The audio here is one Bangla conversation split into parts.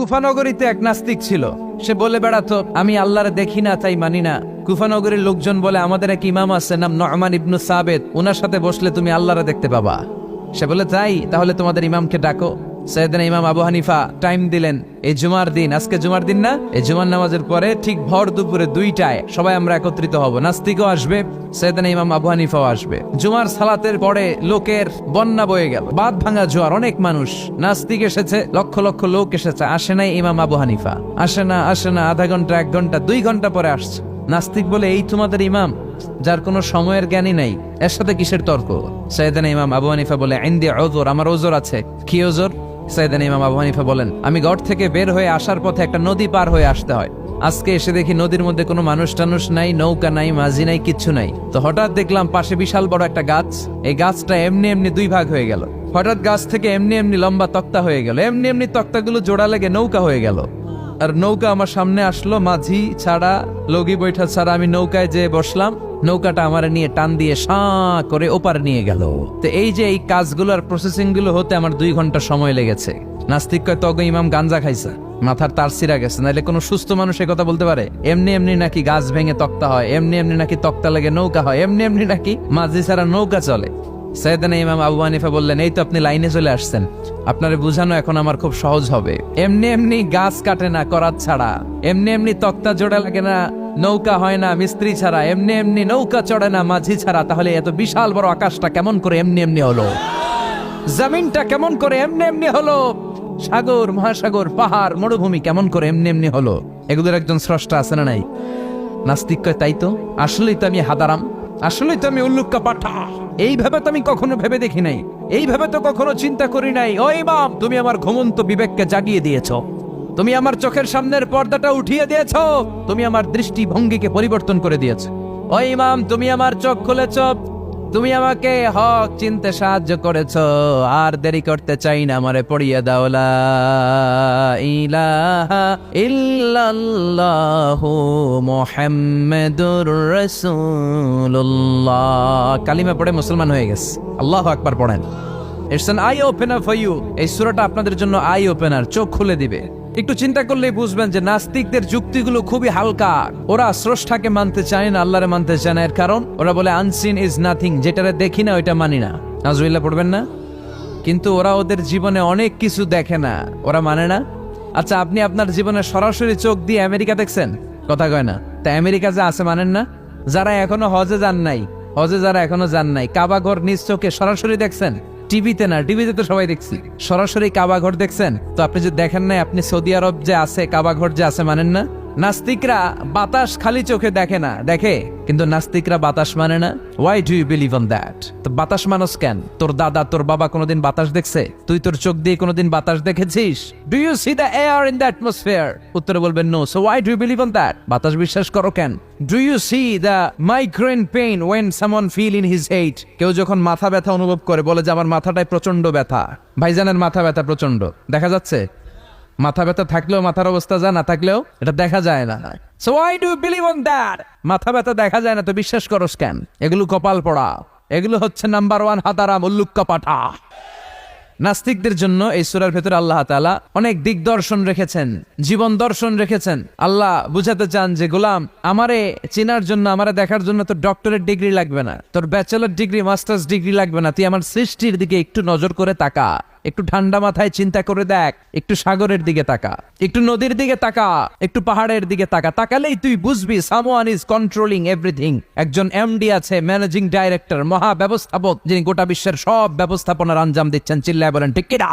কুফানগরীতে এক নাস্তিক ছিল। সে বলে বেড়াতো, আমি আল্লাহরে দেখি না তাই মানি না। কুফানগরীর লোকজন বলে, আমাদের এক ইমাম আছে নাম নু'মান ইবনে সাবিত, ওনার সাথে বসলে তুমি আল্লাহরে দেখতে পাবা। সে বলে, তাই তাহলে তোমাদের ইমামকে ডাকো। সাইয়েদনা ইমাম আবু হানিফা টাইম দিলেন, এই জুমার দিন, আজকে জুমার দিন না, এই জুমার নামাজের পরে ঠিক ভর দুপুরে 2টায় সবাই আমরা একত্রিত হব। নাস্তিকও আসবে, সাইয়েদনা ইমাম আবু হানিফাও আসবে। জুমার সালাতের পরে লোকের বন্যা বয়ে গেল, বাঁধ ভাঙা জোয়ার, অনেক মানুষ। নাস্তিক এসেছে, লক্ষ লক্ষ লোক এসেছে, আসে নাই ইমাম আবু হানিফা। আসে না আধা ঘন্টা, 1 ঘন্টা, 2 ঘন্টা পরে আসছে। নাস্তিক বলে, এই তোমাদের ইমাম যার কোনো সময়ের জ্ঞানই নাই, এর সাথে কিসের তর্ক? সাইয়েদনা ইমাম আবু হানিফা বলে, ইনদি উযর, আমার ওজর আছে। কি ওজর? সাইয়েদনা ইমাম আবু হানিফা বলেন, আমি ঘর থেকে বের হয়ে আসার পথে একটা নদী পার হয়ে আসতে হয়। আজকে এসে দেখি নদীর মধ্যে কোনো মানুষ টানুষ নাই, নৌকা নাই, মাঝি নাই, কিচ্ছু নাই। তো হঠাৎ দেখলাম পাশে বিশাল বড় একটা গাছ। এই গাছটা এমনি এমনি 2 ভাগ হয়ে গেল। হঠাৎ গাছ থেকে এমনি এমনি লম্বা তক্তা হয়ে গেল। এমনি এমনি তক্তাগুলো জোড়া লেগে নৌকা হয়ে গেল। আর নৌকা আমার সামনে আসলো, মাঝি ছাড়া, লগি বৈঠা ছাড়া। আমি নৌকায় যেয়ে বসলাম, নৌকাটা আমার নিয়ে টান দিয়ে সাঁ করে ওপার নিয়ে গেল। তো এই যে এই কাজগুলো আর প্রসেসিং গুলো হতে আমার 2 ঘন্টা সময় লেগেছে। নাস্তিক কয়, তগ ইমাম গাঞ্জা খাইছে, মাথার তার ছিঁড়া গেছে, নাহলে কোনো সুস্থ মানুষ এই কথা বলতে পারে? এমনি এমনি নাকি গাছ ভেঙে তক্তা হয়, এমনি এমনি নাকি তক্তা লেগে নৌকা হয়, এমনি এমনি নাকি মাঝি ছাড়া নৌকা চলে। সাইয়েদনা ইমাম আবু হানিফা বললেন, এই তো আপনি লাইনে চলে আসছেন, আপনারে বুঝানো এখন আমার খুব সহজ হবে। এমনি এমনি গাছ কাটে না করাত ছাড়া, এমনি এমনি তক্তা জোড়া লাগে না, নৌকা হয় না মিস্ত্রি ছাড়া, এমনি এমনি নৌকা চড়ে না মাঝি ছাড়া। তাহলে এত বিশাল বড় আকাশটা কেমন করে এমনি এমনি হলো? জমিনটা কেমন করে এমনি এমনি হলো? সাগর, মহাসাগর, পাহাড়, মরুভূমি কেমন করে এমনি এমনি হলো? এগুলোর একজন স্রষ্টা আছে না নাই? নাস্তিক কয়, তাই তো, আসলেই তো আমি হাদারাম, আসলেই তো আমি উল্লুক্কা পাঠা। এইভাবে তো আমি কখনো ভেবে দেখি নাই, এইভাবে তো কখনো চিন্তা করি নাই। ও ইমাম, তুমি আমার ঘুমন্ত বিবেককে জাগিয়ে দিয়েছো, তুমি আমার চোখের সামনের পর্দাটা উঠিয়ে দিয়েছো, তুমি আমার দৃষ্টিভঙ্গিকে পরিবর্তন করে দিয়েছো। ও ইমাম, তুমি আমার চোখ খুলেছ, তুমি আমাকে হক চিনতে সাহায্য করেছো। আর দেরি করতে চাই না, আমারে পড়িয়ে দাও লা ইলাহা ইল্লাল্লাহু মুহাম্মাদুর রাসূলুল্লাহ। কালিমা পড়ে মুসলমান হয়ে গেছে। আল্লাহু আকবার পড়েন। It's an eye opener for you. এই সূরাটা আপনাদের জন্য আই ওপেনার, চোখ খুলে দিবে। একটু চিন্তা করলেই বুঝবেন যে নাস্তিকদের যুক্তিগুলো খুবই হালকা। ওরা স্রষ্টাকে মানতে চায় না, আল্লাহরে মানতে চায় না। এর কারণ ওরা বলে আনসিন ইজ নাথিং, যেটারে দেখি না ওইটা মানি না। নাউজুবিল্লাহ পড়বেন না? কিন্তু ওরা ওদের জীবনে অনেক কিছু দেখে না, ওরা মানে না। আচ্ছা, আপনি আপনার জীবনে সরাসরি চোখ দিয়ে আমেরিকা দেখছেন? কথা কয় না। তা আমেরিকা যে আছে মানেন না? যারা এখনো হজে যান নাই, যারা এখনো যান নাই, কাবা ঘর নিজ চোখে সরাসরি দেখছেন? টিভিতে না, টিভিতে তো সবাই দেখছি। সরাসরি কাবা ঘর দেখছেন? তো আপনি যে দেখেন না, আপনি সৌদি আরব যে আছে, কাবা ঘর যে আছে মানেন না? নাস্তিকরা বাতাস খালি চোখে দেখে না, দেখে, কিন্তু নাস্তিকরা বাতাস মানে না। Why do you believe on that? তো বাতাস মানুষ কেন? তোর দাদা, তোর বাবা কোনোদিন বাতাস দেখছে? তুই তোর চোখ দিয়ে কোনোদিন বাতাস দেখেছিস? Do you see the air in the atmosphere? উত্তরে বলবেন no. So why do you believe on that? বাতাস বিশ্বাস করো কেন? Do you see the migraine pain when someone feel in his head? কেউ যখন মাথা ব্যথা অনুভব করে, বলে যে আমার মাথাটায় প্রচন্ড ব্যথা। ভাইজানের মাথা ব্যথা প্রচন্ড, দেখা যাচ্ছে? মাথা ব্যথা থাকলেও মাথার অবস্থা যা, না থাকলেও এটা দেখা যায় না। So why do you believe on that? মাথা ব্যথা দেখা যায় না তো বিশ্বাস করস কেন? এগুলো কপাল পড়া, এগুলো হচ্ছে নাম্বার 1 হাতারাম, উল্লুক্কা পাঠা। নাস্তিকদের জন্য এই সূরার ভেতরে আল্লাহ তাআলা অনেক দিগদর্শন রেখেছেন, জীবন দর্শন রেখেছেন। আল্লাহ বুঝাতে চান যে গোলাম, আমারে চেনার জন্য, আমারে দেখার জন্য তোর ডক্টরেট ডিগ্রি লাগবে না, তোর ব্যাচেলর ডিগ্রি, মাস্টার্স ডিগ্রি লাগবে না। তুই আমার সৃষ্টির দিকে একটু নজর করে তাকা, একটু ঠান্ডা মাথায় চিন্তা করে দেখ, একটু সাগরের দিকে তাকা, একটু নদীর দিকে তাকা, একটু পাহাড়ের দিকে তাকা। তাকালেই তুই বুঝবি সামওয়ান ইজ কন্ট্রোলিং এভরিথিং। একজন এমডি আছে, ম্যানেজিং ডাইরেক্টর, মহা ব্যবস্থাপক, যিনি গোটা বিশ্বের সব ব্যবস্থাপনার আঞ্জাম দিচ্ছেন। চিল্লায় বলেন ঠিক কিনা?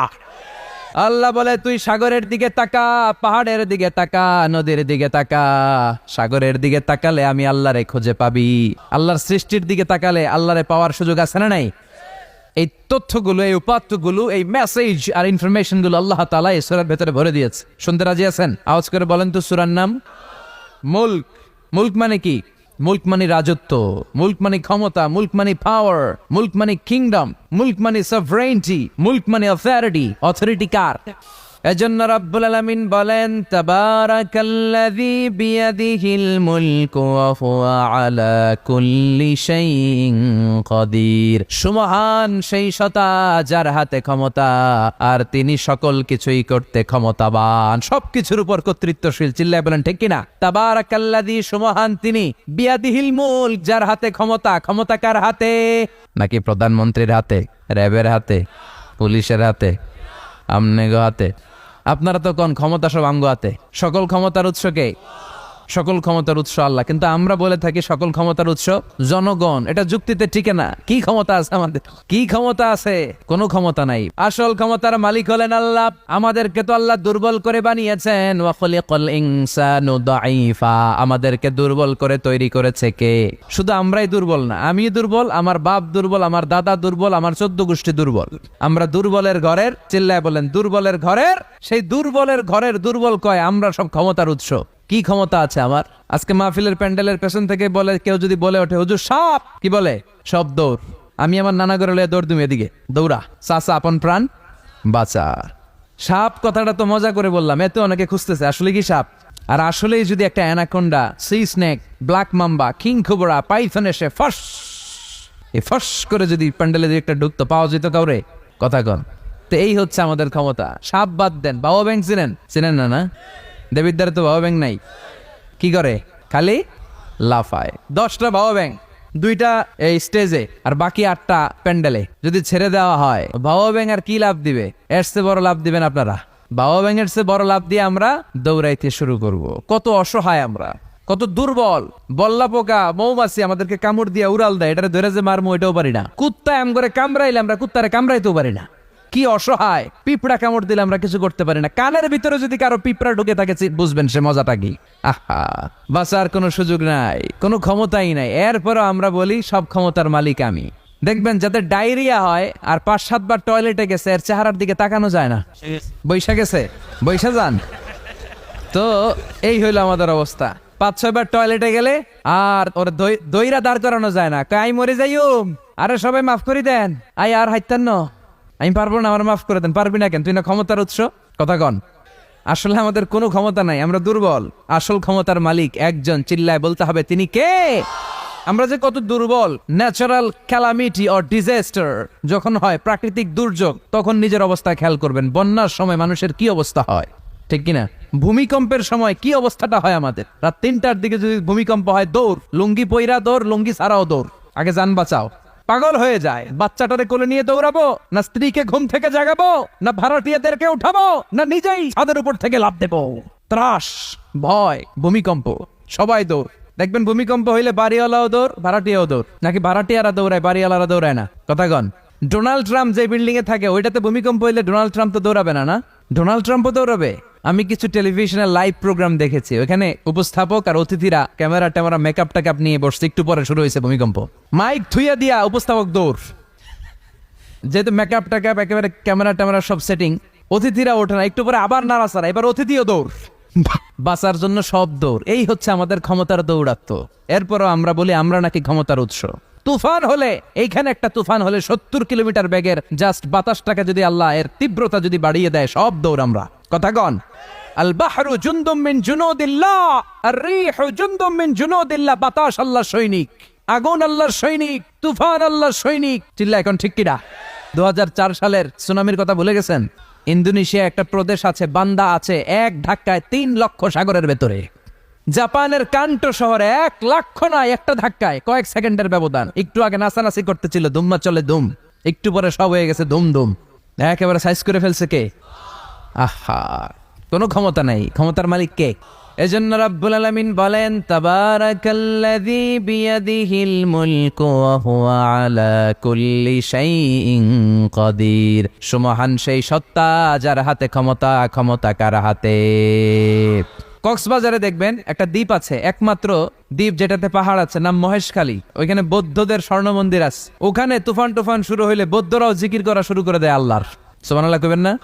আল্লাহ বলে তুই সাগরের দিকে তাকা, পাহাড়ের দিকে তাকা, নদীর দিকে তাকা। সাগরের দিকে তাকালে আমি আল্লাহরে খুঁজে পাবি। আল্লাহর সৃষ্টির দিকে তাকালে আল্লাহরে পাওয়ার সুযোগ আছে না নাই? এই তথ্যগুলো, এই উপাত্তগুলো, এই মেসেজ আর ইনফরমেশন গুলো আল্লাহ তাআলা এই সূরার ভেতরে ভরে দিয়েছে। শুনতে রাজি আছেন? আওয়াজ করে বলেন তো সূরার নাম। মুলক। মুলক মানে কি? মুলক মানে রাজত্ব, মুলক মানে ক্ষমতা, মুলক মানে পাওয়ার, মুলক মানে কিংডম, মুলক মানে সভরেইনটি, মুলক মানে অথরিটি। অথরিটি কার? এজন্য রব্বুল আলামিন বলেন তাবারাকাল্লাযী বিয়াদিহিল মুলকু ওয়া হুয়া আলা কুল্লি শাইইন কাদির। সুমহান সেই সত্তা যার হাতে ক্ষমতা আর তিনি সকল কিছুই করতে ক্ষমতাবান, সবকিছুর উপর কর্তৃত্বশীল। চিল্লায় বলেন ঠিক কিনা? তাবারাকাল্লাযী, সুমহান তিনি, বিয়াদিহিল মুলক, যার হাতে ক্ষমতা। ক্ষমতা কার হাতে? নাকি প্রধানমন্ত্রীর হাতে, র্যাবের হাতে, পুলিশের হাতে, আমনেগো হাতে? আপনারা তো কোন ক্ষমতা সব আমগো হাতে। সকল ক্ষমতার উৎস কে? সকল ক্ষমতার উৎস আল্লাহ। কিন্তু আমরা বলে থাকি সকল ক্ষমতার উৎস জনগণ। এটা যুক্তিতে টিকে না। কি ক্ষমতা আছে আমাদের? কি ক্ষমতা আছে? কোনো ক্ষমতা নাই। আসল ক্ষমতার মালিক হলেন আল্লাহ। আমাদেরকে তো আল্লাহ দুর্বল করে বানিয়েছেন। ওয়া খালাকাল ইনসানু দাঈফা, আমাদেরকে দুর্বল করে তৈরি করেছে কে? শুধু আমরাই দুর্বল না, আমি দুর্বল, আমার বাপ দুর্বল, আমার দাদা দুর্বল, আমার 14 গোষ্ঠী দুর্বল। আমরা দুর্বলের ঘরের, চিল্লায় বলেন দুর্বলের ঘরের, সেই দুর্বলের ঘরের দুর্বল কয় আমরা সব ক্ষমতার উৎস। কি ক্ষমতা আছে আমার? আজকে মাহফিলের প্যান্ডেলের পেছন থেকে বলে, কেউ যদি বলে ওঠে হুজুর সাপ, কি বলে? সব দৌড়। আমি আমার নানা ঘরে লয়ে দৌড় তুমি এদিকে দৌড়া, চাচা আপন প্রাণ বাঁচা। সাপ কথাটা তো মজা করে বললাম, এতে অনেকে খুঁজতেছে আসলে কি সাপ। আর আসলেই যদি একটা anaconda, C snake, black mamba, king cobra, Python এসে ফস ফস করে যদি প্যান্ডেলে একটা ঢুকতো, পাওয়া যেত কাউরে? কথা কন। তো এই হচ্ছে আমাদের ক্ষমতা। সাপ বাদ দেন, বাবা ব্যাংক চিনেন? চিনেন না? না, দেবিদ্বারে তো বাবা ব্যাংক নাই। কি করে? খালি লাফায়। 10টা বাবা ব্যাংক, 2টা এই স্টেজে আর বাকি 8টা প্যান্ডেলে যদি ছেড়ে দেওয়া হয়, বাবা ব্যাংক আর কি লাভ দিবে? এর চেয়ে বড় লাভ দিবেন আপনারা? বাবা ব্যাংকের চেয়ে বড় লাভ দিয়ে আমরা দৌড়াইতে শুরু করব। কত অসহায় আমরা, কত দুর্বল। বল্লা পোকা, মৌমাছি আমাদেরকে কামড় দিয়ে উড়াল দেয়, এটারে ধরে যে মারমু এটাও পারি না। কুত্তা এম করে কামড়াইলে আমরা কুত্তারে কামড়াইতেও পারি না। কি অসহায়। পিঁপড়া কামড় দিলে আমরা কিছু করতে পারি না। কানের ভিতরে যদি কারো পিঁপড়া ঢুকে থাকে বুঝবেন সে মজাটা কি। আহা, বাঁচার কোনো সুযোগ নাই, কোনো ক্ষমতাই নাই। এরপরও আমরা বলি সব ক্ষমতার মালিক আমি। দেখবেন যাদের ডায়রিয়া হয় আর 5-7 বার টয়লেটে গেছে, এর চেহারার দিকে তাকানো যায় না। বৈশা গেছে, বৈশা যান। তো এই হইলো আমাদের অবস্থা। 5-6 বার টয়লেটে গেলে আর ওর দইরা দাঁড় করানো যায় না। কাই মরে যাইম, আরে সবাই মাফ করে দেন, আই আর হাইতান্ন, আমি পারবো না, আমার মাফ করে দেন। পারবি না কেন? তুই না ক্ষমতার উৎস। কথা কন। আসলে আমাদের কোনো ক্ষমতা নাই, আমরা দুর্বল। আসল ক্ষমতার মালিক একজন, চিল্লায় বলতে হবে তিনি কে? আমরা যে কত দুর্বল। ন্যাচারাল ক্যালামিটি অর ডিজাস্টার যখন হয়, প্রাকৃতিক দুর্যোগ, তখন নিজের অবস্থা খেয়াল করবেন। বন্যার সময় মানুষের কি অবস্থা হয়, ঠিক কিনা? ভূমিকম্পের সময় কি অবস্থাটা হয় আমাদের? রাত 3টার দিকে যদি ভূমিকম্প হয়, দৌড়, লুঙ্গি পইরা দৌড়, লুঙ্গি ছাড়াও দৌড়, আগে যান বাঁচাও। পাগল হয়ে যায়। বাচ্চাটারে কোলে নিয়ে দৌড়াবো, না স্ত্রীকে ঘুম থেকে জাগাবো, না ভাড়াটিয়াদেরকে উঠাবো, না নিজেই ছাদের উপর থেকে লাফ দেবো? ত্রাস, ভয়, ভূমিকম্প, সবাই দৌড়। দেখবেন ভূমিকম্প হইলে বাড়িওয়ালাও দৌড়, ভাড়াটিয়াও দৌড়। নাকি ভাড়াটিয়ারা দৌড়ায়, বাড়িওয়ালারা দৌড়ায় না? কথা কন। ডোনাল্ড ট্রাম্প যে বিল্ডিং এ থাকে, ওইটাতে ভূমিকম্প হইলে ডোনাল্ড ট্রাম্প তো দৌড়াবে না? না, ডোনাল্ড ট্রাম্পও দৌড়াবে। আমি কিছু টেলিভিশনের লাইভ প্রোগ্রাম দেখেছি, ওখানে উপস্থাপক আর অতিথিরা ক্যামেরা ট্যামেরা মেকআপ টেকআপ নিয়ে বসছে। একটু পরে শুরু হয়েছে ভূমিকম্প, মাইক থুইয়া দিয়া উপস্থাপক দৌড়। যেহেতু মেকআপ টেকআপ একেবারে ক্যামেরা ট্যামেরা সব সেটিং, অতিথিরা ওঠে না। একটু পরে আবার নাড়াচাড়া, এবার অতিথিও দৌড়। বাঁচার জন্য সব দৌড়। এই হচ্ছে আমাদের ক্ষমতার দৌড়াত্ম। এরপরও আমরা বলি আমরা নাকি ক্ষমতার উৎস। তুফান হলে, এইখানে একটা তুফান হলে 70 কিলোমিটার বেগের জাস্ট বাতাসটাকে যদি আল্লাহ এর তীব্রতা যদি বাড়িয়ে দেয়, সব দৌড় আমরা। কথা কন। আল বাহরু জুনদুম মিন জুনুদিল্লাহ, আর রিহু জুনদুম মিন জুনুদিল্লাহ। বাতাস আল্লাহর সৈনিক, আগুন আল্লাহর সৈনিক, তুফান আল্লাহর সৈনিক। চিল্লা এখন ঠিক কিনা? 2004 সালের সুনামির কথা ভুলে গেছেন? ইন্দোনেশিয়া একটা প্রদেশ আছে, বান্দা আছে, এক ধাক্কায় 3 লক্ষ সাগরের ভেতরে। জাপানের কান্টো শহরে 1 লক্ষ নয়, একটা ধাক্কায়, কয়েক সেকেন্ডের ব্যবধান। একটু আগে নাচানাচি করতেছিল, দুম্মা চলে দুম, একটু পরে সব হয়ে গেছে দুম দুম। একেবারে সাইজ করে ফেলছে কে? আহা, কোনো ক্ষমতা নাই। ক্ষমতার মালিক কে? এজন্য রাব্বুল আলামিন বলেন তাবারাকাল্লাযী বিয়াদিহিল মুলকু ওয়া হুয়া আলা কুল্লি শাইইন কাদির। সুমহান সেই সত্তা যার হাতে ক্ষমতা। ক্ষমতা কার হাতে? কক্সবাজারে দেখবেন একটা দ্বীপ আছে, একমাত্র দ্বীপ যেটাতে পাহাড় আছে, নাম মহেশখালী। ওইখানে বৌদ্ধদের স্বর্ণ মন্দির আছে। ওখানে তুফান টুফান শুরু হইলে বৌদ্ধরাও জিকির করা শুরু করে দেয় আল্লাহর। সুবহানাল্লাহ কইবেন না?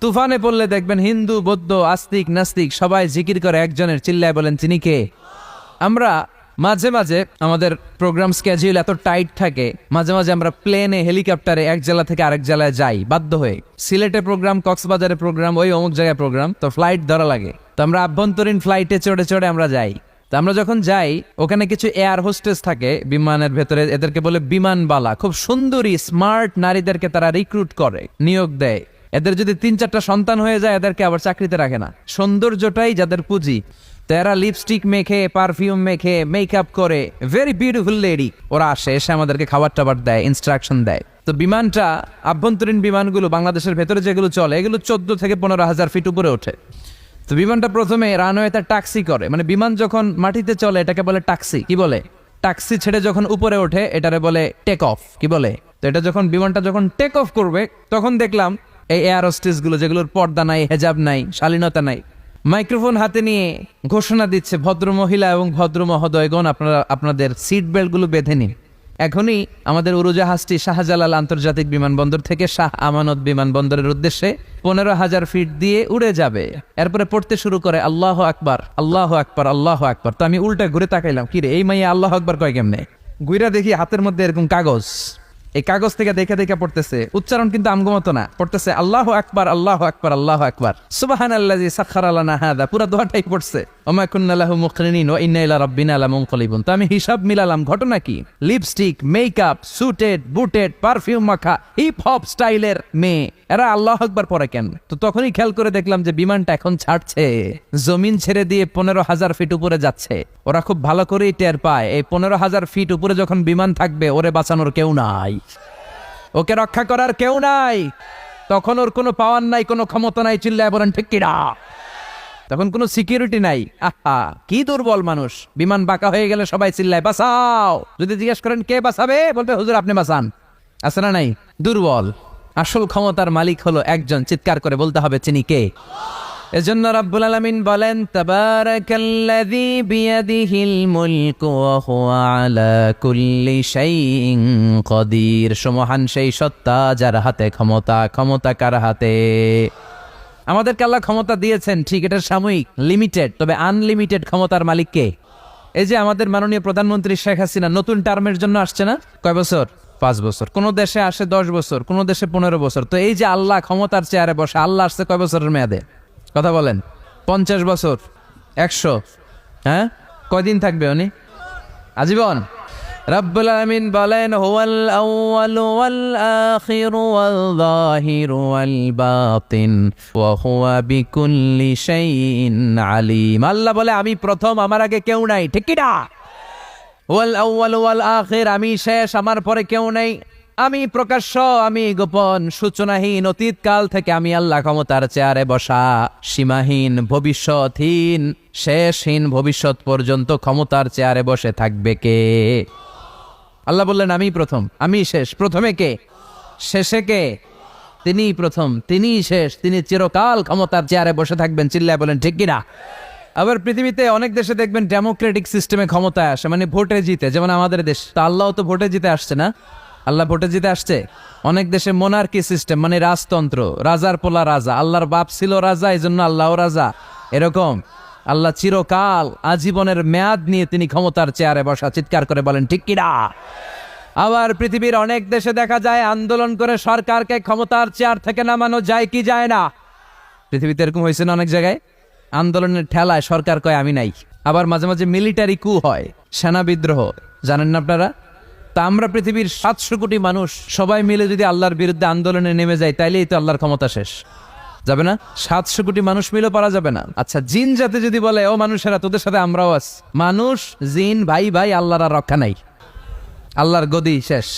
তুফানে পড়লে দেখবেন হিন্দু, বৌদ্ধ, আস্তিক, নাস্তিক সবাই জিকির করে একজনের, চিল্লায় বলেন তিনি কে? আমরা মাঝে মাঝে আমাদের প্রোগ্রাম স্কেডিউল এত টাইট থাকে, মাঝে মাঝে আমরা প্লেনে হেলিকপ্টারে এক জেলা থেকে আরেক জেলায় যাই বাধ্য হয়ে। সিলেটে প্রোগ্রাম, কক্সবাজারে প্রোগ্রাম, ওই অমুক জায়গায় প্রোগ্রাম, তো ফ্লাইট ধরা লাগে। তো আমরা আভ্যন্তরীণ ফ্লাইটে চড়ে চড়ে আমরা যাই। তো আমরা যখন যাই, ওখানে কিছু এয়ার হোস্টেস থাকে বিমানের ভেতরে, এদেরকে বলে বিমানবালা। খুব সুন্দরী স্মার্ট নারীদেরকে তারা রিক্রুট করে, নিয়োগ দেয়। এদের যদি 3-4টা সন্তান হয়ে যায়, এদেরকে আবার চাকরিতে রাখে না। সৌন্দর্যটাই যাদের পুঁজি। তো এরা লিপস্টিক মেখে, পারফিউম মেখে, মেকআপ করে, ভেরি বিউটিফুল লেডি। ওরা আসে, এসে আমাদেরকে খাবার টাবার দেয়, ইনস্ট্রাকশন দেয়। তো বিমানটা, আভ্যন্তরীণ বিমানগুলো বাংলাদেশের ভেতরে যেগুলো চলে, এগুলো 14 থেকে 15,000 ফিট উপরে ওঠে। তো বিমানটা প্রথমে রানওয়েতে টাক্সি করে, মানে বিমান যখন মাটিতে চলে এটাকে বলে টাক্সি। কি বলে? টাক্সি ছেড়ে যখন উপরে ওঠে এটারে বলে টেক অফ। কি বলে? তো এটা যখন বিমানটা যখন টেক অফ করবে, তখন দেখলাম এই এয়ার হোস্টেস গুলো, যেগুলোর পর্দা নাই, হেজাব নাই, শালীনতা নাই, মাইক্রোফোন হাতে নিয়ে ঘোষণা দিচ্ছে, ভদ্র মহিলা এবং ভদ্র মহোদয়গণ, আপনারা আপনাদের সিট বেল্ট গুলো বেঁধে নিন। এখনই আমাদের উড়োজাহাজটি শাহজালাল আন্তর্জাতিক বিমানবন্দর থেকে শাহ আমানত বিমানবন্দরের উদ্দেশ্যে 15,000 ফিট দিয়ে উড়ে যাবে। এরপরে পড়তে শুরু করে আল্লাহ আকবার, আল্লাহ আকবার, আল্লাহ আকবার। তো আমি উল্টা ঘুরে তাকাইলাম, কিরে এই মাইয়া আল্লাহ আকবার কয় কেমনে? গুইরা দেখি হাতের মধ্যে এরকম কাগজ, এই কাগজ থেকে দেখে দেখে পড়তেছে, উচ্চারণ কিন্তু আমগমতো না, পড়তেছে আল্লাহ আকবার, আল্লাহ আকবার, আল্লাহ আকবার, সুবহানাল্লাযী সাখখারা লানা হাযা। পুরো দোয়াটাই পড়ছে, ওমা কুন্না লাহু মুকরিনিন ওয়া ইন্না ইলা রাব্বিনা লামুনকালিবুন। তো আমি হিসাব মিলালাম, ঘটনা কি? লিপস্টিক, মেকআপ, সুটেড, বুটেড, পারফিউম মাখা, হিপ হপ স্টাইলের মেয়ে, এরা আল্লাহ আকবার পড়ে কেন? তো তখনই খেয়াল করে দেখলাম যে বিমানটা এখন ছাড়ছে, জমিন ছেড়ে দিয়ে 15,000 ফিট উপরে যাচ্ছে। ওরা খুব ভালো করেই টের পায়, এই 15,000 ফিট উপরে যখন বিমান থাকবে, ওরে বাঁচানোর কেউ নাই, ওকে রক্ষা করার কেউ নাই। তখন ওর কোনো পাওয়ার নাই, কোনো ক্ষমতা নাই, চিল্লায় বলেন ঠিক কিনা? তখন কোনো সিকিউরিটি নাই। আহা, কি দুর্বল মানুষ! বিমান বাঁকা হয়ে গেলে সবাই চিল্লায় বাঁচাও। যদি জিজ্ঞেস করেন কে বাঁচাবে, বলবে হুজুর আপনি বাঁচান। আছে না নাই? দুর্বল। আসল ক্ষমতার মালিক হলো একজন, চিৎকার করে বলতে হবে তিনি কে। এজন্য রাব্বুল আলামিন বলেন, তাবারাকাল্লাযী বিয়াদিহিল মুলকু ওয়া হুয়া আলা কুল্লি শাইইন কাদির। সমহান সেই সত্তা যার হাতে ক্ষমতা। ক্ষমতা কার হাতে? আমাদেরকে আল্লাহ ক্ষমতা দিয়েছেন, ঠিক, এটা সাময়িক, লিমিটেড, তবে আনলিমিটেড ক্ষমতার মালিক কে? এই যে আমাদের মাননীয় প্রধানমন্ত্রী শেখ হাসিনা নতুন টার্মের জন্য আসছে না? কয় বছর? 5 বছর। কোন দেশে আসে 10 বছর, কোন দেশে 15 বছর। তো এই যে আল্লাহ ক্ষমতার চেয়ারে বসে, আল্লাহ আসছে কয় বছরের মেয়াদে? কথা বলেন। 50 বছর, 100? হ্যাঁ, কয়দিন থাকবে উনি? আজীবন। রব্বুল আলামিন বলেন, হুয়াল আউয়ালু ওয়াল আখিরু ওয়াল যাহিরু ওয়াল বাতিন ওয়া হুয়া বিকুল্লি শাইইন আলিম। আল্লাহ বলে আমি প্রথম, আমার আগে কেউ নাই, ঠিক কি না? ওয়াল আউয়ালু ওয়াল আখির, আমি শেষ, আমার পরে কেউ নেই। আমি প্রকাশ্য, আমি গোপন, সূচনাহীন, অতীতকাল থেকে আমি আল্লাহ ক্ষমতার চেয়ারে বসা, সীমাহীন, ভবিষ্যৎহীন, শেষহীন, ভবিষ্যৎ পর্যন্ত ক্ষমতার চেয়ারে বসে থাকবে কে? আল্লাহ বললেন আমি প্রথম, আমি শেষ। প্রথমে কে? শেষে কে? তিনি প্রথম, তিনি শেষ, তিনি চিরকাল ক্ষমতার চেয়ারে বসে থাকবেন। চিল্লায় বলেন ঠিক কিনা? আবার পৃথিবীতে অনেক দেশে দেখবেন ডেমোক্রেটিক সিস্টেমে ক্ষমতায় আসে, মানে ভোটে জিতে, যেমন আমাদের দেশ। তো আল্লাহ তো ভোটে জিতে আসছে না? আল্লাহ ভোটে জিতে আসছে। অনেক দেশে মোনার্কি সিস্টেম, মানে রাজতন্ত্র, রাজার পোলা রাজা, আল্লাহর বাপ ছিল রাজা, এই জন্য আল্লাহও রাজা। এরকম আল্লাহ চিরকাল, আজীবনের মেয়াদ নিয়ে তিনি ক্ষমতার চেয়ারে বসা। চিৎকার করে বলেন ঠিক কিনা? আবার পৃথিবীর অনেক দেশে দেখা যায় আন্দোলন করে সরকারকে ক্ষমতার চেয়ার থেকে নামানো যায় কি যায় না? পৃথিবীতে এরকম হয়েছে না অনেক জায়গায়? আন্দোলনের ঠেলায় সরকার কয় আমি নাই। আবার মাঝে মাঝে মিলিটারি কু হয়, সেনা বিদ্রোহ, জানেন না আপনারা? তা আমরা পৃথিবীর 700 কোটি মানুষ সবাই মিলে যদি আল্লাহর বিরুদ্ধে আন্দোলনে নেমে যায়, তাইলেই তো আল্লাহর ক্ষমতা শেষ। যাবে না? 700 কোটি মানুষ মিলেও পারা যাবে না। আচ্ছা, জিন জাতি যদি বলে ও মানুষেরা তোদের সাথে আমরাও আছি, মানুষ জিন ভাই ভাই, আল্লাহর আর রক্ষা নাই, আল্লাহর গদি শেষ।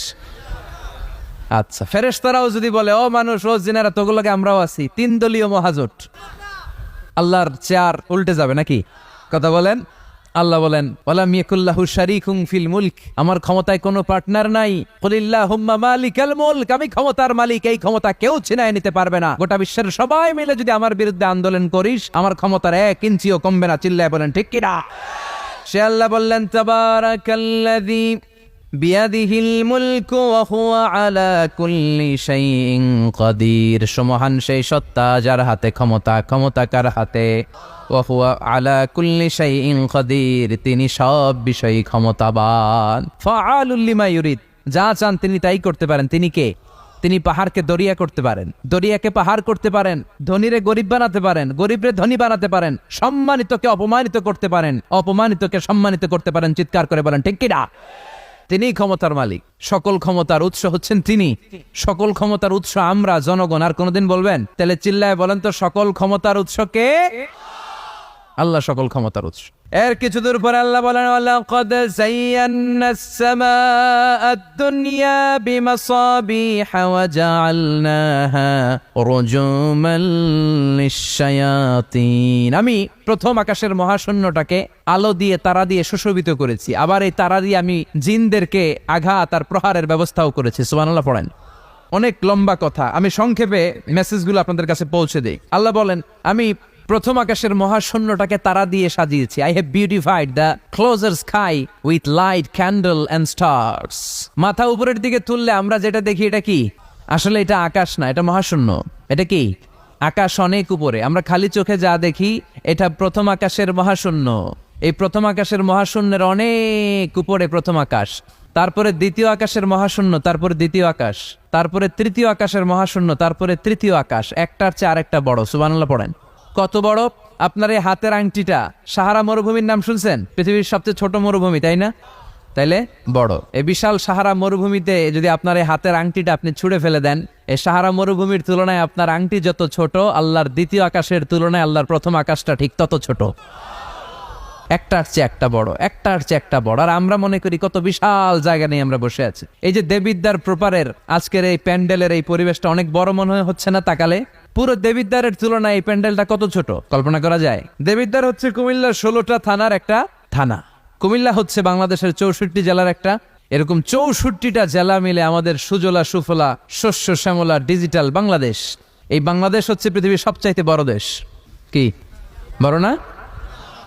আচ্ছা, ফেরেশতারাও যদি বলে ও মানুষ ও জিনেরা তোগুলোকে আমরাও আছি, 3 দলীয় মহাজোট, আল্লাহর চেয়ার উল্টে যাবে নাকি? কথা বলেন। আল্লাহ বলেন ওয়ালাম ইয়াকুল্লাহু শারীকুন ফিল মুলক, আমার ক্ষমতায় কোনো পার্টনার নাই। কুলিল্লাহুম্মা মালিকাল মুলক, আমি ক্ষমতার মালিক, এই ক্ষমতা কেউ ছিনায় নিতে পারবে না। গোটা বিশ্বের সবাই মিলে যদি আমার বিরুদ্ধে আন্দোলন করিস, আমার ক্ষমতার 1 ইঞ্চিও কমবে না। চিল্লায় বলেন ঠিক কি না? সে আল্লাহ বললেন তাবারাকাল্লাযী বিয়াদিহিল মুলকু ওয়া হুয়া আলা কুল্লি শাইইন কাদির। সুমহান সেই সত্তা যার হাতে ক্ষমতা, ক্ষমতা কার হাতে? ওয়া হুয়া আলা কুল্লি শাইইন কাদির, তিনি সব বিষয়ে ক্ষমতাবান। ফাআলুল লিমা ইউরিদ, যা চান তিনি তাই করতে পারেন। তিনি কে? তিনি পাহাড়কে দরিয়া করতে পারেন, দরিয়াকে পাহাড় করতে পারেন, ধনীরে গরিব বানাতে পারেন, গরিবরে ধনী বানাতে পারেন, সম্মানিতকে অপমানিত করতে পারেন, অপমানিতকে সম্মানিত করতে পারেন। চিৎকার করে বলেন ঠিক কিনা? তিনিই ক্ষমতার মালিক। সকল ক্ষমতার উৎস হচ্ছেন তিনি। সকল ক্ষমতার উৎস আমরা জনগণ। আর কোনদিন বলবেন? তাহলে চিল্লায় বলেন তো, সকল ক্ষমতার উৎস কে? আল্লাহ সকল ক্ষমতার উৎস। এর কিছু দূর পরে আল্লাহ বলেন, ওয়ালাকাদ যায়্যানাস সামাআদ দুনিয়া বিমাসাবিহা ওয়া জাআলনাহা রুজুমান লিশ-শায়াতিন। আমি প্রথম আকাশের মহাশূন্যটাকে আলো দিয়ে, তারা দিয়ে সুশোভিত করেছি। আবার এই তারা দিয়ে আমি জিনদেরকে আঘাত আর প্রহারের ব্যবস্থাও করেছি। সুবহানাল্লাহ পড়েন। অনেক লম্বা কথা, আমি সংক্ষেপে মেসেজগুলো আপনাদের কাছে পৌঁছে দেই। আল্লাহ বলেন, আমি প্রথম আকাশের মহাশূন্যটাকে তারা দিয়ে সাজিয়েছি। I have beautified the closure sky with light, candle and stars. মাথা উপরের দিকে তুললে আমরা যেটা দেখি, এটা কি? আসলে এটা আকাশ না, এটা মহাশূন্য। এটা কি? আকাশ অনেক উপরে। আমরা খালি চোখে যা দেখি, এটা প্রথম আকাশের মহাশূন্য। এই প্রথম আকাশের মহাশূন্যের অনেক উপরে প্রথম আকাশ, তারপরে দ্বিতীয় আকাশের মহাশূন্য, তারপরে দ্বিতীয় আকাশ, তারপরে তৃতীয় আকাশের মহাশূন্য, তারপরে তৃতীয় আকাশ। একটার চেয়ে আরেকটা বড়। সুবহানাল্লাহ পড়েন। কত বড়? আপনার এই হাতের আংটিটা, সাহারা মরুভূমির নাম শুনছেন? পৃথিবীর সবচেয়ে ছোট মরুভূমি, তাই না? তাইলে বড়। এই বিশাল সাহারা মরুভূমিতে যদি আপনার এই হাতের আংটিটা আপনি ছুঁড়ে ফেলে দেন, এই সাহারা মরুভূমির তুলনায় আপনার আংটি যত ছোট, আল্লাহর দ্বিতীয় আকাশের তুলনায় আল্লাহর প্রথম আকাশটা ঠিক তত ছোট। একটার চেয়ে একটা বড়, একটার চেয়ে একটা বড়। আর আমরা মনে করি কত বিশাল জায়গা নিয়ে আমরা বসে আছি। এই যে দেবিদ্বার প্রপারের আজকের এই প্যান্ডেলের এই পরিবেশটা অনেক বড় মনে হচ্ছে না তাকালে? পুরো দেবিদ্বারের তুলনায় এই প্যান্ডেলটা কত ছোট কল্পনা করা যায়? দেবিদ্বার হচ্ছে কুমিল্লার 16টা থানার একটা থানা। কুমিল্লা হচ্ছে বাংলাদেশের 64 জেলার একটা। এরকম 64টা জেলা মিলে আমাদের সুজলা সুফলা শস্য শ্যামলা ডিজিটাল বাংলাদেশ। এই বাংলাদেশ হচ্ছে পৃথিবীর সবচাইতে বড় দেশ। কি বড় না?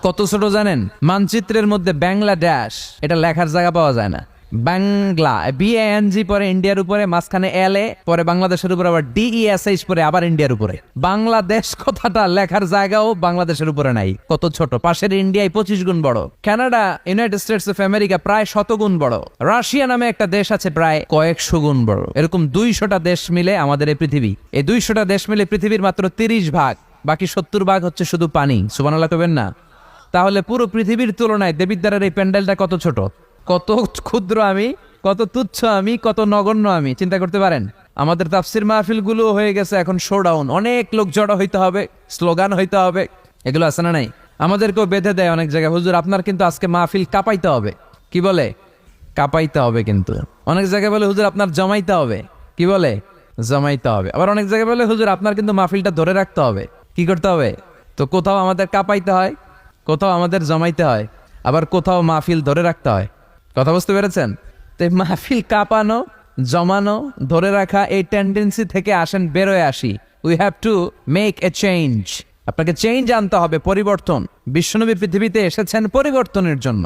কত ছোট জানেন? মানচিত্রের মধ্যে বাংলাদেশ এটা লেখার জায়গা পাওয়া যায় না। বাংলা BANG পরে ইন্ডিয়ার উপরে, মাঝখানে LA, পরে বাংলাদেশের উপরে আবার DESH পরে আবার ইন্ডিয়ার উপরে। বাংলাদেশ কথাটা লেখার জায়গাও বাংলাদেশের উপরে নাই। কত ছোট। পাশের ইন্ডিয়ায় 25 গুণ বড়, Canada, United states of America প্রায় 100 গুণ বড়, রাশিয়া নামে একটা দেশ আছে প্রায় কয়েকশো গুণ বড়। এরকম 200টা দেশ মিলে আমাদের এই পৃথিবী। এই 200টা দেশ মিলে পৃথিবীর মাত্র 30 ভাগ, বাকি 70 ভাগ হচ্ছে শুধু পানি। সুবহানাল্লাহ কইবেন না? তাহলে পুরো পৃথিবীর তুলনায় দেবিদ্বারের এই প্যান্ডেলটা কত ছোট, কত ক্ষুদ্র আমি, কত তুচ্ছ আমি, কত নগণ্য আমি। চিন্তা করতে পারেন? আমাদের তাফসির মাহফিলগুলো হয়ে গেছে এখন শোডাউন। অনেক লোক জড়ো হইতে হবে, স্লোগান হইতে হবে, এগুলো আছে না নাই? আমাদেরকেও বেঁধে দেয় অনেক জায়গায়, হুজুর আপনার কিন্তু আজকে মাহফিল কাঁপাইতে হবে। কি বলে? কাঁপাইতে হবে। কিন্তু অনেক জায়গায় বলে হুজুর আপনার জমাইতে হবে। কি বলে? জমাইতে হবে। আবার অনেক জায়গায় বলে হুজুর আপনার কিন্তু মাহফিলটা ধরে রাখতে হবে। কি করতে হবে? তো কোথাও আমাদের কাঁপাইতে হয়, কোথাও আমাদের জমাইতে হয়, আবার কোথাও মাহফিল ধরে রাখতে হয়। কথা বুঝতে পেরেছেন? তো মাহফিল কাঁপানো, জমানো, ধরে রাখা, এই টেন্ডেন্সি থেকে আসেন বেরোয় আসি। We have to make a change. আপনাকে চেঞ্জ আনতে হবে, পরিবর্তন। বিশ্বনবী পৃথিবীতে এসেছেন পরিবর্তনের জন্য।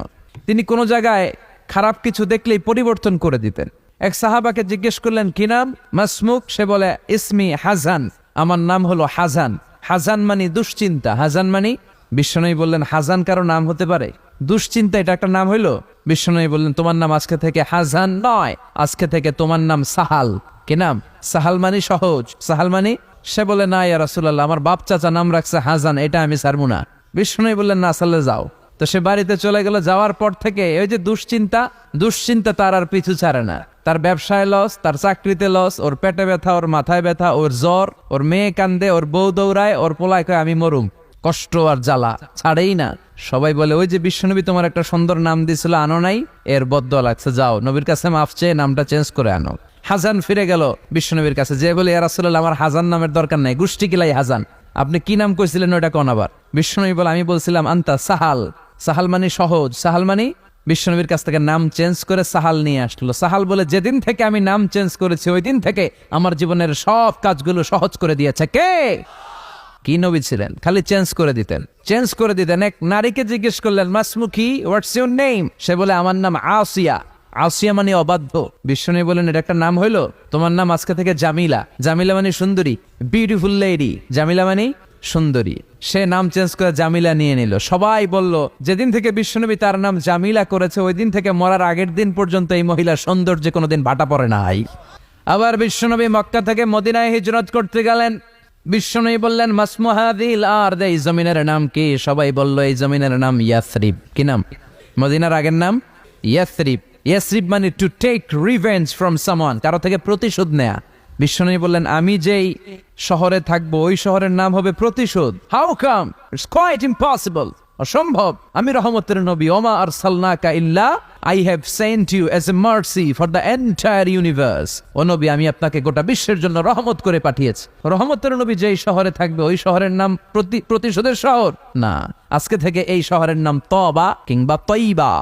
তিনি কোনো জায়গায় খারাপ কিছু দেখলেই পরিবর্তন করে দিতেন। এক সাহাবাকে জিজ্ঞেস করলেন, কি নাম? মাসমুক। সে বলে, ইসমি হাজান, আমার নাম হলো হাজান। হাজান মানে দুশ্চিন্তা। হাজান মানে? বিশ্বনবী বললেন, হাজান কারো নাম হতে পারে? দুশ্চিন্তা এটা একটা নাম হইলো? বিশ্বনবী বললেন, তোমার নাম আজকে থেকে হাজান নয়, আজকে থেকে তোমার নাম সাহাল। কি নাম? সাহাল মানে সহজ। সাহাল মানে? সে বলে, না ইয়া রাসূলুল্লাহ, আমার বাপ চাচা নাম রাখছে হাজান, এটা আমি ছাড়বো না। বিশ্বনবী বললেন, না আসলে যাও। তো সে বাড়িতে চলে গেল। যাওয়ার পর থেকে ওই যে দুশ্চিন্তা তার আর পিছু ছাড়ে না। তার ব্যবসায় লস, তার চাকরিতে লস, ওর পেটে ব্যথা, ওর মাথায় ব্যথা, ওর জ্বর, ওর মেয়ে কান্দে, ওর বউ দৌড়ায়, ওর পোলায় কয় আমি মরুম। কষ্ট আর জ্বালা ছাড়েই না। সবাই বলে, ওই যে বিশ্বনবী তোমার একটা সুন্দর নাম দিছিল, আনো নাই, এর বদদোয়া লাগছে, যাও নবীর কাছে মাফ চেয়ে নামটা চেঞ্জ করে আনো। হাজান ফিরে গেল বিশ্বনবীর কাছে, যে বলে, ইয়া রাসূলুল্লাহ, আমার হাজান নামের দরকার নাই, গোষ্ঠী কিলাই হাজান, আপনি কি নাম কইছিলেন ওটা কোন আবার? বিশ্বনবী বলে, আমি বলছিলাম আন্তা সাহাল। সাহাল মানে সহজ। সাহাল মানে? বিশ্বনবীর কাছ থেকে নাম চেঞ্জ করে সাহাল নিয়ে আসলো। সাহাল বলে, যেদিন থেকে আমি নাম চেঞ্জ করেছি ওই দিন থেকে আমার জীবনের সব কাজগুলো সহজ করে দিয়েছে। কে? কি নবী ছিলেন? খালি চেঞ্জ করে দিতেন, চেঞ্জ করে দিতেন। এক নারীকে জিজ্ঞেস করলেন, মাসমুকি, হোয়াটস ইউর নেম? সে বলে, আমার নাম আসিয়া। আসিয়া মানে অবাধ্য। বিশ্বনবী বলেন এটা একটা নাম হইলো? তোমার নাম আজকে থেকে জামিলা। জামিলা মানে সুন্দরী, বিউটিফুল লেডি। জামিলা মানে সুন্দরী। সে নাম চেঞ্জ করে জামিলা নিয়ে নিল। সবাই বলল যেদিন থেকে বিশ্বনবী তার নাম জামিলা করেছে ওই দিন থেকে মরার আগের দিন পর্যন্ত এই মহিলার সৌন্দর্যে কোনোদিন ভাটা পড়ে নাই। আবার বিশ্বনবী মক্কা থেকে মদিনায় হিজরত করতে গেলেন। বিশ্বনবী বললেন মাসমুহাদিল আর এই জমিনের নাম কি? সবাই বলল এই জমিনের নাম ইয়াসরিব। কি নাম? মদিনার আগের নাম ইয়াসরিব। ইয়াসরিব মানে to take revenge from someone, কারো থেকে প্রতিশোধ নেয়া। বিশ্বনবী বললেন আমি যেই শহরে থাকবো ওই শহরের নাম হবে প্রতিশোধ। How come? It's quite impossible, অসম্ভব। আমি রহমতের নবী, ওমা আরসালনাকা ইল্লা I have sent you as a mercy for the entire universe. ও নবী আমি আপনাকে গোটা বিশ্বের জন্য রহমত করে পাঠিয়েছি। রহমতের নবী যেই শহরে থাকবে ওই শহরের নাম প্রতিশোধের শহর না। আজকে থেকে এই শহরের নাম তবা কিংবা তৈবা,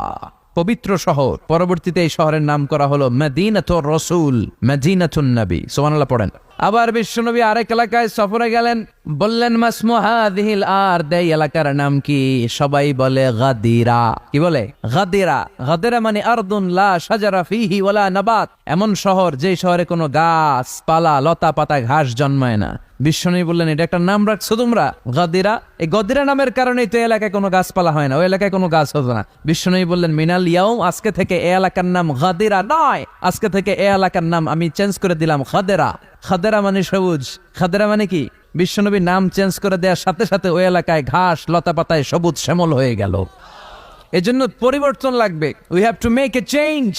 পবিত্র শহর। পরবর্তীতে এই শহরের নাম করা হলো মদিনাতুর রাসূল, মদিনাতুন নবী। সুবহানাল্লাহ পড়েন। আবার বিশ্বনবী আরেক এলাকায় সফরে গেলেন। বললেন মাসমুহাদিল আর এই এলাকার নাম কি? সবাই বলে গাদিরা। কি বলে? গাদিরা। গাদিরা মানে আরদুন লা শাজারা ফিহি ওয়ালা নাবাত, এমন শহর যে শহরে কোনো গাছ পালা লতা পাতা ঘাস জন্মায় না। বিশ্বনবী বললেন এটা একটা নাম রাখছো তোমরা গাদিরা? এই গদিরা নামের কারণেই তো এলাকায় কোনো গাছপালা হয় না, ওই এলাকায় কোনো গাছ হতো না। বিশ্বনবী বললেন মিনাল ইয়াউম, আজকে থেকে এই এলাকার নাম গাদিরা নয়, আজকে থেকে এই এলাকার নাম আমি চেঞ্জ করে দিলাম খাদেরা। খাদেরা মানে সবুজ। খাদেরা মানে কি? বিশ্বনবী নাম চেঞ্জ করে দেওয়ার সাথে সাথে ওই এলাকায় ঘাস লতা পাতায় সবুজ শ্যামল হয়ে গেল। এজন্য পরিবর্তন লাগবে। We have to make a change.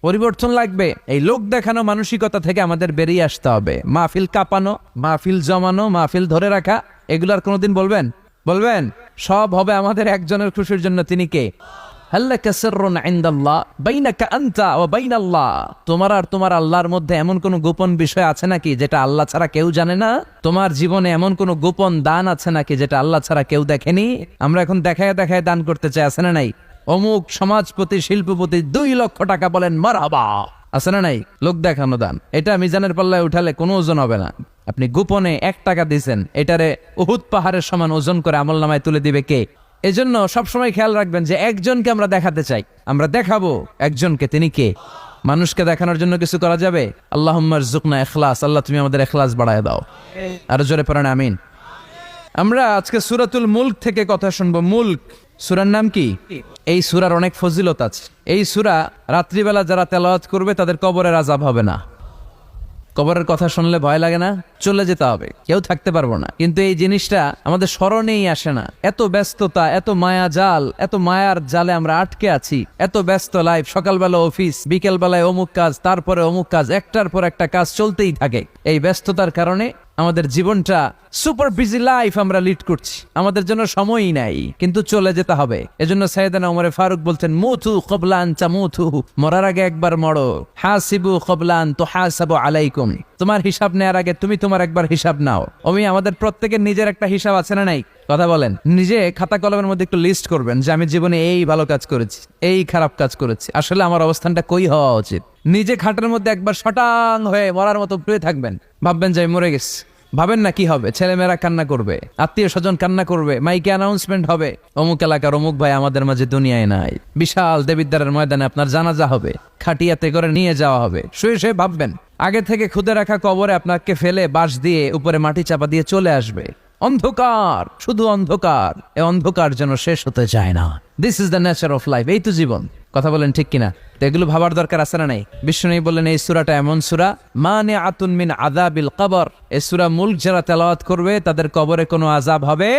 পরিবর্তন লাগবে। এই লোক দেখানো মানসিকতা থেকে আমাদের বেরিয়ে আসতে হবে। মাহফিল কাঁপানো, মাহফিল জমানো, মাহফিল ধরে রাখা, এগুলার কোনোদিন বলবেন? সব হবে আমাদের একজনের খুশির জন্য। তিনি কে? হাল্লাকা সিররুন ইনদাল্লাহ বাইনাকা আনতা ওয়া বাইনাল্লাহ। তোমার আর তোমার আল্লাহর মধ্যে এমন কোন গোপন বিষয় আছে নাকি যেটা আল্লাহ ছাড়া কেউ জানে না? তোমার জীবনে এমন কোন গোপন দান আছে নাকি যেটা আল্লাহ ছাড়া কেউ দেখেনি? আমরা এখন দেখায় দেখায় দান করতে চাই, আছে না নাই? অমুক সমাজপতি শিল্পপতি 2 লক্ষ টাকা বলেন মারহাবা, আছে না নাই? লোক দেখানো দান। এটা মিজানের পাল্লায় উঠালে কোনো ওজন হবে না। আপনি গোপনে 1 টাকা দিয়েছেন, এটারে উহুদ পাহাড়ের সমান ওজন করে আমলনামায় তুলে দিবে কে? এজন্য সবসময় খেয়াল রাখবেন যে একজনকে আমরা দেখাতে চাই, আমরা দেখাবো একজনকে। তিনি কে? মানুষকে দেখানোর জন্য কিছু করা যাবে? আল্লাহুম্মা রযুকনা ইখলাস। আল্লাহ তুমি আমাদের ইখলাস বাড়ায় দাও। আর জোরে পড়েন আমিন। আমরা আজকে সূরাতুল মুলক থেকে কথা শুনবো। মুলক সূরার নাম কি? এই সূরার অনেক ফজিলত আছে। এই সূরা রাত্রিবেলা যারা তেলাওয়াত করবে তাদের কবরের আযাব হবে না। কবরের কথা শুনলে ভয় লাগে না? চলে যেতে হবে, কেউ থাকতে পারবো না। কিন্তু এই জিনিসটা আমাদের স্মরণেই আসে না। এত ব্যস্ততা, এত মায়া জাল, এত মায়ার জালে আমরা আটকে আছি। এত ব্যস্ত লাইফ, সকালবেলা অফিস, বিকেলবেলায় অমুক কাজ, তারপরে অমুক কাজ, একটার পর একটা কাজ চলতেই থাকে। এই ব্যস্ততার কারণে আমাদের জীবনটা সুপার বিজি লাইফ আমরা লিড করছি, আমাদের জন্য সময়ই নাই, কিন্তু চলে যেতে হবে। এজন্য সাইয়েদনা ওমরে ফারুক বলতেন মুতু ক্বাবলা আন তামুতু, মরার আগে একবার মরো। হাসিবু ক্বাবলা আন তুহাসাবু আলাইকুম, তোমার হিসাব নেওয়ার আগে তুমি তোমার একবার হিসাব নাও। আমাদের প্রত্যেকের নিজের একটা হিসাব আছে না নাই? কথা বলেন। নিজে খাতা কলমের মধ্যে একটু লিস্ট করবেন যে আমি জীবনে এই ভালো কাজ করেছি, এই খারাপ কাজ করেছি, আসলে আমার অবস্থানটা কই হওয়া উচিত। নিজে খাটের মধ্যে একবার শটাং হয়ে মরার মতো শুয়ে থাকবেন, ভাববেন যে আমি মরে গেছি। ভাবেন না কি হবে? ছেলেমেয়েরা কান্না করবে, আত্মীয় স্বজন কান্না করবে, মাইকে অ্যানাউন্সমেন্ট হবে অমুক এলাকার অমুক ভাই আমাদের মাঝে দুনিয়ায় নাই। বিশাল দেবিদ্বারের ময়দানে আপনার জানাজা হবে, খাটিয়াতে করে নিয়ে যাওয়া হবে। শুয়ে শুয়ে ভাববেন আগে থেকে খুদে রাখা কবরে আপনাকে ফেলে বাঁশ দিয়ে উপরে মাটি চাপা দিয়ে চলে আসবে। অন্ধকার, শুধু অন্ধকার। এই অন্ধকার যেন শেষ হতে চায় না। This is the nature of life. এই তো জীবন। কথা বলেন ঠিক কিনা? তো এগুলো ভাবার দরকার আছে না নাই? বিষ্ণু বললেন এই সূরাটা এমন সূরা মানিআতুন মিন আযাবিল কবর। এই সূরা মুলক যারা তেলাওয়াত করবে তাদের কবরে কোনো আযাব হবে।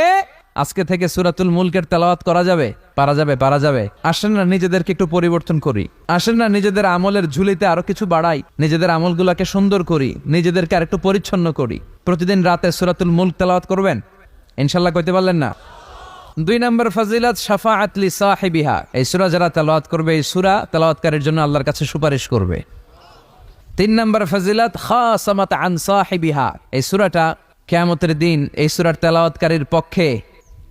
আজকে থেকে সূরাতুল মুলকের তেলাওয়াত করা যাবে? পারা যাবে। আসেন না নিজেদেরকে একটু পরিবর্তন করি, আসেন না নিজেদের আমলের ঝুলিতে আরো কিছু বাড়াই, নিজেদের আমলগুলোকে সুন্দর করি, নিজেদেরকে আরেকটু পরিচ্ছন্ন করি। প্রতিদিন রাতে সূরাতুল মুলক তেলাওয়াত করবেন ইনশাআল্লাহ। কইতে পারলেন না? 2 নম্বর ফজিলত শাফাআত লি সাহিবিহা। এই সূরা যারা তেলাওয়াত করবে এই সূরা তেলাওয়াতকারীর জন্য আল্লাহর কাছে সুপারিশ করবে। 3 নম্বর ফজিলত খাসামাত আন সাহিবিহা। এই সূরাটা কিয়ামতের দিন এই সূরার তেলাওয়াতকারীর পক্ষে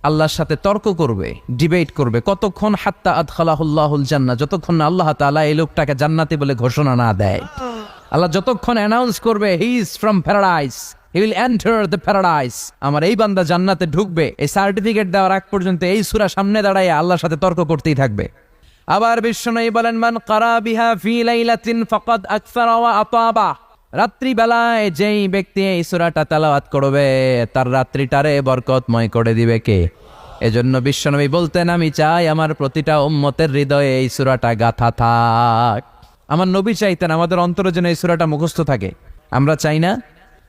আল্লাহর সাথে তর্ক করবে, ডিবেট করবে। কতক্ষণ? হাত্তা আদখালাহুল্লাহুল জান্নাহ, যতক্ষণ না আল্লাহ তাআলা এই লোকটাকে জান্নাতি বলে ঘোষণা না দেয়। আল্লাহ যতক্ষণ অ্যানাউন্স করবে he is from paradise, he will enter the paradise, আমার এই বান্দা জান্নাতে ঢুকবে, এই সার্টিফিকেট দেওয়ার আগ পর্যন্ত এই সূরা সামনে দাঁড়ায় আল্লাহর সাথে তর্ক করতেই থাকবে। আবার বিশ্বনবী বলেন, মান কারা বিহা ফি লাইলাতিন ফাকাদ আকসারা ওয়া আতাবা। রাত্রি বেলায় যেই ব্যক্তি এই সূরাটা তেলাওয়াত করবে তার রাত্রিটারে বরকতময় করে দিবে কে? এজন্য বিশ্বনবী বলতেন, আমি চাই আমার প্রতিটা উম্মতের হৃদয়ে এই সূরাটা গাথা থাক। আমার নবী চাইতেন আমাদের অন্তরে যেন এই সূরাটা মুখস্থ থাকে। আমরা চাই না?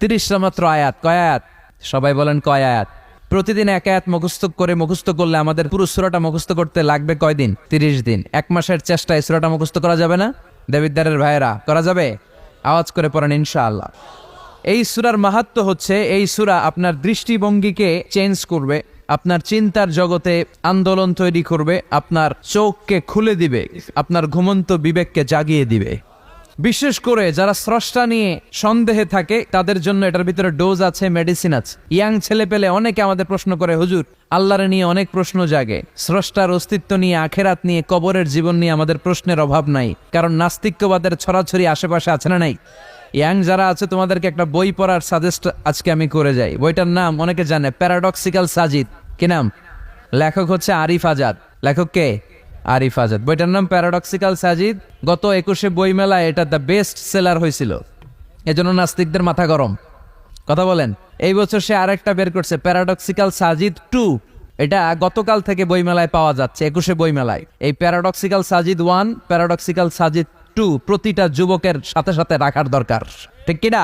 30টা মাত্র আয়াত। কয় আয়াত? সবাই বলেন কয় আয়াত? প্রতিদিন এক আয়াত মুখস্থ করলে আমাদের পুরো সূরাটা মুখস্থ করতে লাগবে কয়দিন? 30 দিন। 1 মাসের চেষ্টায় সূরাটা মুখস্থ করা যাবে না? দেবিদ্বারের ভাইয়েরা, করা যাবে? আওয়াজ করে পড়েন ইনশাআল্লাহ। এই সূরার মাহাত্ম্য হচ্ছে, এই সূরা আপনার দৃষ্টিভঙ্গিকে চেঞ্জ করবে, আপনার চিন্তার জগতে আন্দোলন তৈরি করবে, আপনার চোখকে খুলে দিবে, আপনার ঘুমন্ত বিবেককে জাগিয়ে দিবে। বিশেষ করে যারা স্রষ্টা নিয়ে সন্দেহে থাকে তাদের জন্য এটার ভিতরে ডোজ আছে, মেডিসিন আছে। ইয়াং ছেলে পেলে অনেকে আমাদের প্রশ্ন করে, হুজুর আল্লাহরে নিয়ে অনেক প্রশ্ন জাগে, স্রষ্টার অস্তিত্ব নিয়ে, আখেরাত নিয়ে, কবরের জীবন নিয়ে আমাদের প্রশ্নের অভাব নাই, কারণ নাস্তিক্যবাদের ছড়াছড়ি আশেপাশে আছে না নাই? ইয়াং যারা আছে তোমাদেরকে একটা বই পড়ার সাজেস্ট আজকে আমি করে যাই। বইটার নাম অনেকে জানে, প্যারাডক্সিক্যাল সাজিদ। কি নাম? লেখক হচ্ছে আরিফ আজাদ। লেখক কে? আরিফ আজাদ। বইটার নাম প্যারাডক্সিক্যাল সাজিদ। গত 21শে বইমেলায় এটা দ্য বেস্ট সেলার হয়েছিল, এজন্য নাস্তিকদের মাথা গরম। কথা বলেন। এই বছর সে আরেকটা বের করছে, প্যারাডক্সিক্যাল সাজিদ 2। এটা গতকাল থেকে বইমেলায় পাওয়া যাচ্ছে, 21শে বইমেলায়। এই প্যারাডক্সিক্যাল সাজিদ 1, প্যারাডক্সিক্যাল সাজিদ 2 প্রতিটা যুবকের সাথে সাথে রাখার দরকার, ঠিক কিনা?